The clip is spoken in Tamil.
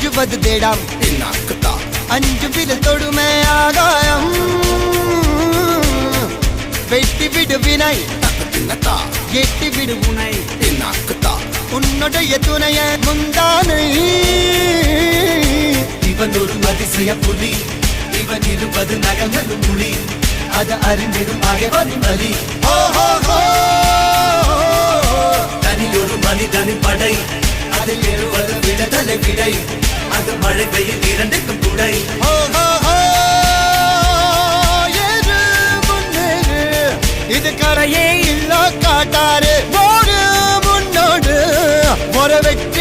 அஞ்சுவது தேடாம் அஞ்சு விரல் தொடுமே ஆகாயம் வெட்டி விடு வினை எட்டி விடு உனை உன்னுடைய துணைய முந்தானை இவன் ஒரு அதிசய புலி இவன் இருப்பது நகங்களும் புலி அது அறிந்திடும் ஆகவனின் வலி தனியொரு மனிதனின் படை அதில் எழுவது விடுதலை விடை அது மழை பெய்யும் இரண்டுக்கும் துடை இது கரையே இல்ல காட்டாரு முன்னோடு ஒரு வெற்றி